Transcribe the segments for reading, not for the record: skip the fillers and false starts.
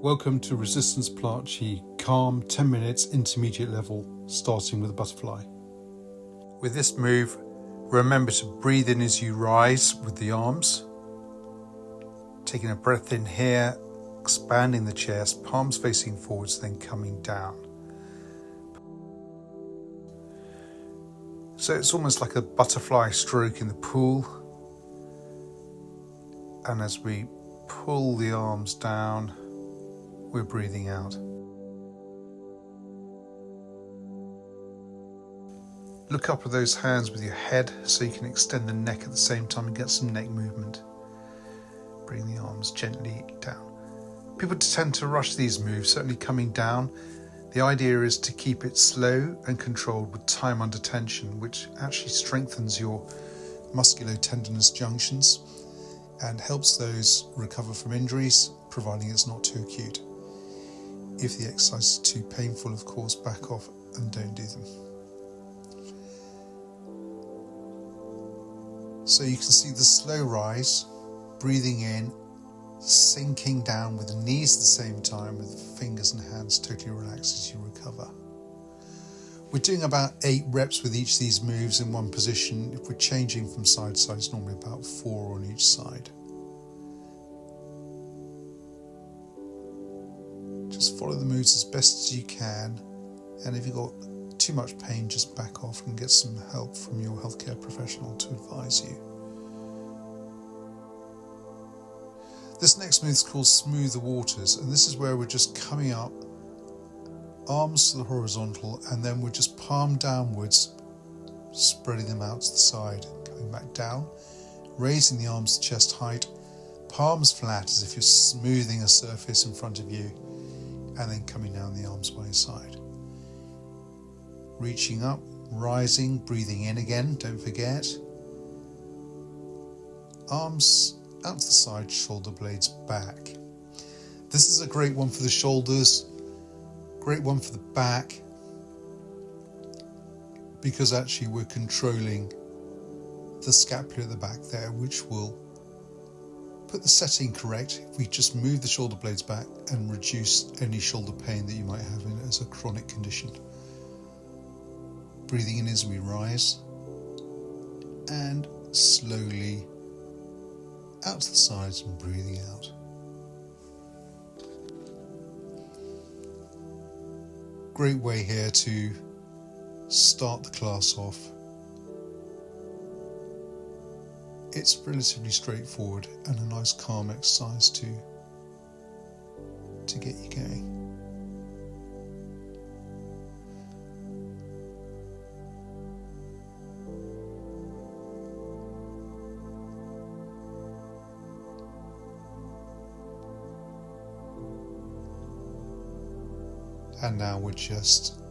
Welcome to Resistance Pilatchi, calm 10 minutes intermediate level, starting with a butterfly. With this move, remember to breathe in as you rise with the arms. Taking a breath in here, expanding the chest, palms facing forwards, then coming down. So it's almost like a butterfly stroke in the pool. And as we pull the arms down, we're breathing out. Look up with those hands with your head so you can extend the neck at the same time and get some neck movement. Bring the arms gently down. People tend to rush these moves, certainly coming down. The idea is to keep it slow and controlled with time under tension, which actually strengthens your musculotendinous junctions and helps those recover from injuries, providing it's not too acute. If the exercise is too painful, of course, back off and don't do them. So you can see the slow rise, breathing in, sinking down with the knees at the same time, with the fingers and hands totally relaxed as you recover. We're doing about 8 reps with each of these moves in one position. If we're changing from side to side, it's normally about 4 on each side. Just follow the moves as best as you can, and if you've got too much pain, just back off and get some help from your healthcare professional to advise you. This next move is called Smooth the Waters, and this is where we're just coming up, arms to the horizontal, and then we're just palm downwards, spreading them out to the side, coming back down, raising the arms to chest height, palms flat as if you're smoothing a surface in front of you, and then coming down the arms by your side. Reaching up, rising, breathing in again, don't forget. Arms out to the side, shoulder blades back. This is a great one for the shoulders, great one for the back, because actually we're controlling the scapula at the back there, which will put the setting correct if we just move the shoulder blades back and reduce any shoulder pain that you might have in it as a chronic condition. Breathing in as we rise, and slowly out to the sides and breathing out. Great way here to start the class off. It's relatively straightforward and a nice calm exercise to get you going. And now we're just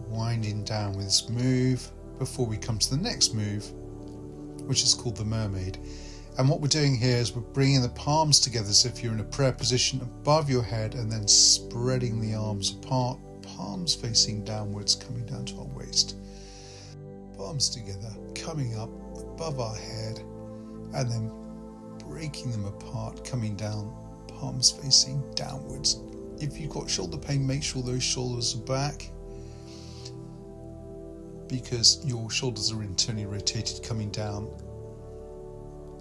winding down with this move before we come to the next move, which is called the mermaid. And what we're doing here is we're bringing the palms together as if you're in a prayer position above your head, and then spreading the arms apart, palms facing downwards, coming down to our waist. Palms together, coming up above our head, and then breaking them apart, coming down, palms facing downwards. If you've got shoulder pain, make sure those shoulders are back, because your shoulders are internally rotated coming down,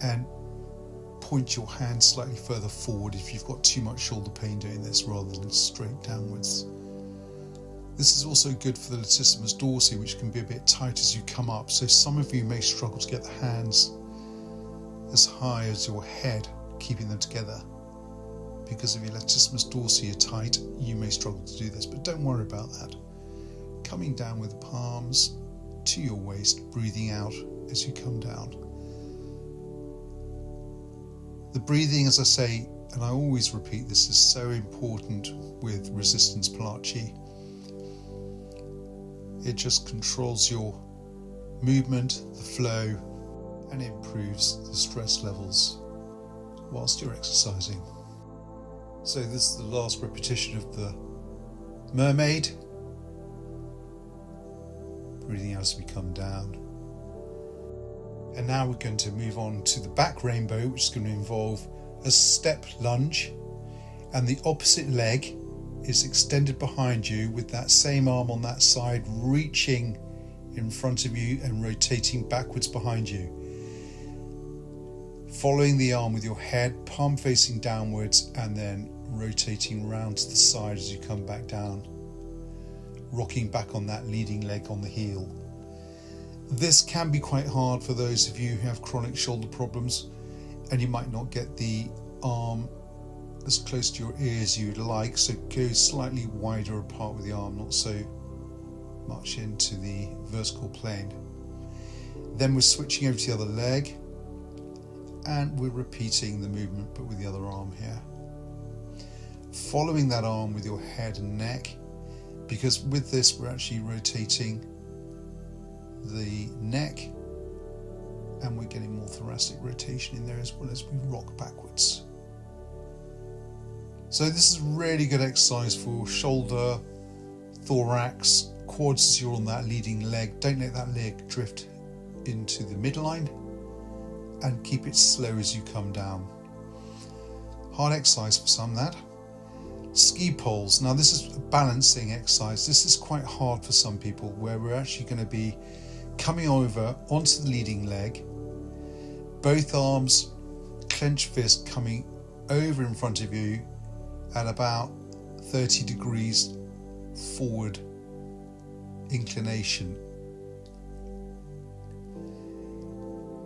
and point your hands slightly further forward if you've got too much shoulder pain doing this, rather than straight downwards. This is also good for the latissimus dorsi, which can be a bit tight as you come up, so some of you may struggle to get the hands as high as your head, keeping them together. Because if your latissimus dorsi are tight, you may struggle to do this, but don't worry about that. Coming down with the palms to your waist, breathing out as you come down. The breathing, as I say, and I always repeat this, is so important with Resistance Pilatchi. It just controls your movement, the flow, and improves the stress levels whilst you're exercising. So this is the last repetition of the mermaid. Breathing out as we come down. And now we're going to move on to the back rainbow, which is going to involve a step lunge and the opposite leg is extended behind you with that same arm on that side reaching in front of you and rotating backwards behind you. Following the arm with your head, palm facing downwards, and then rotating round to the side as you come back down, rocking back on that leading leg on the heel. This can be quite hard for those of you who have chronic shoulder problems, and you might not get the arm as close to your ear as you'd like, so go slightly wider apart with the arm, not so much into the vertical plane. Then we're switching over to the other leg, and we're repeating the movement but with the other arm here. Following that arm with your head and neck, because with this we're actually rotating the neck and we're getting more thoracic rotation in there as well as we rock backwards. So this is a really good exercise for shoulder, thorax, quads as you're on that leading leg. Don't let that leg drift into the midline and keep it slow as you come down. Hard exercise for some, that. Ski poles. Now this is a balancing exercise. This is quite hard for some people, where we're actually going to be coming over onto the leading leg, both arms, clenched fist coming over in front of you at about 30 degrees forward inclination.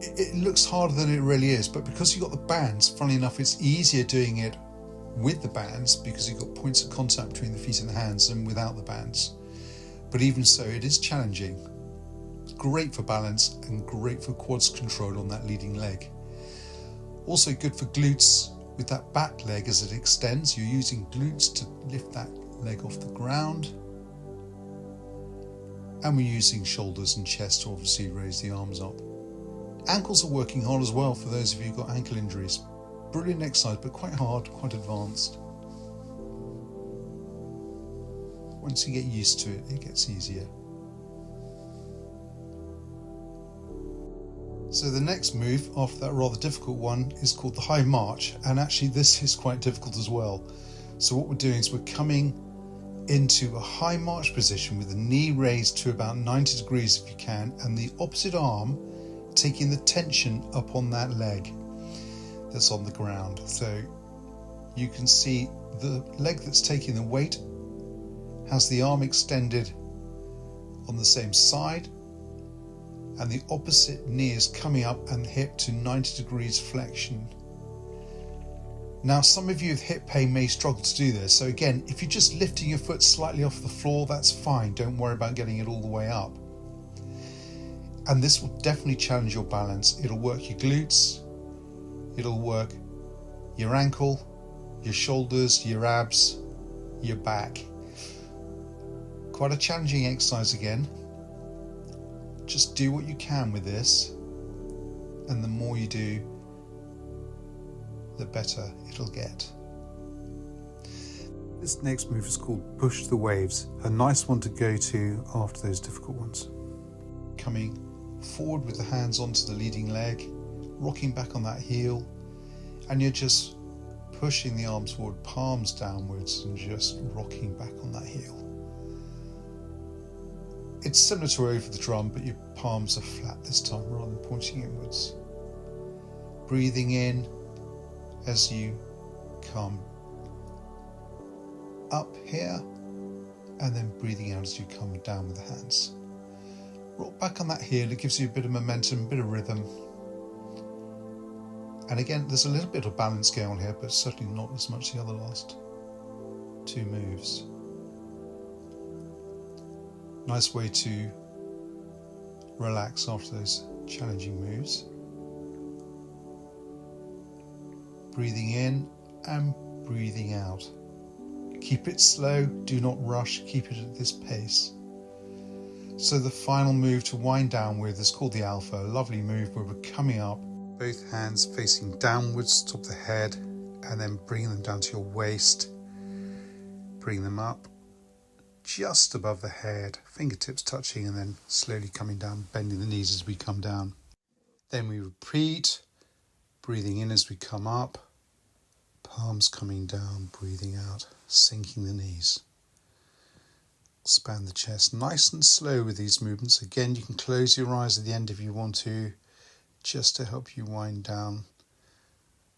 It looks harder than it really is, but because you've got the bands, funnily enough, it's easier doing it with the bands because you've got points of contact between the feet and the hands than without the bands. But even so, it is challenging. Great for balance and great for quads control on that leading leg. Also good for glutes with that back leg as it extends. You're using glutes to lift that leg off the ground. And we're using shoulders and chest to obviously raise the arms up. Ankles are working hard as well for those of you who've got ankle injuries. Brilliant exercise, but quite hard, quite advanced. Once you get used to it, it gets easier. So the next move after that rather difficult one is called the high march, and actually this is quite difficult as well. So what we're doing is we're coming into a high march position with the knee raised to about 90 degrees if you can, and the opposite arm taking the tension up on that leg that's on the ground. So you can see the leg that's taking the weight has the arm extended on the same side, and the opposite knee is coming up and the hip to 90 degrees flexion. Now some of you with hip pain may struggle to do this, so again, if you're just lifting your foot slightly off the floor, that's fine. Don't worry about getting it all the way up. And this will definitely challenge your balance. It'll work your glutes, it'll work your ankle, your shoulders, your abs, your back. Quite a challenging exercise again. Just do what you can with this, and the more you do, the better it'll get. This next move is called push the waves, a nice one to go to after those difficult ones. Coming forward with the hands onto the leading leg, rocking back on that heel, and you're just pushing the arms forward, palms downwards, and just rocking back on that heel. It's similar to over the drum, but your palms are flat this time rather than pointing inwards. Breathing in as you come up here, and then breathing out as you come down with the hands. Rock back on that heel, it gives you a bit of momentum, a bit of rhythm. And again, there's a little bit of balance going on here, but certainly not as much as the other last two moves. Nice way to relax after those challenging moves. Breathing in and breathing out. Keep it slow, do not rush, keep it at this pace. So the final move to wind down with is called the alpha, a lovely move where we're coming up, both hands facing downwards, top of the head, and then bringing them down to your waist. Bring them up just above the head, fingertips touching, and then slowly coming down, bending the knees as we come down. Then we repeat, breathing in as we come up, Palms coming down, breathing out, sinking the knees. Expand the chest, nice and slow with these movements. Again, you can close your eyes at the end if you want to, just to help you wind down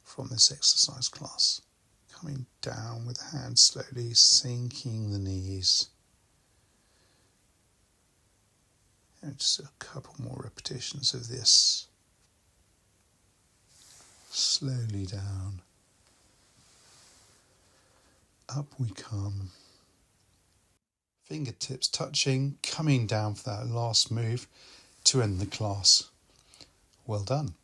from this exercise class. Coming down with the hands slowly, sinking the knees. And just a couple more repetitions of this. Slowly down. Up we come. Fingertips touching, coming down for that last move to end the class. Well done.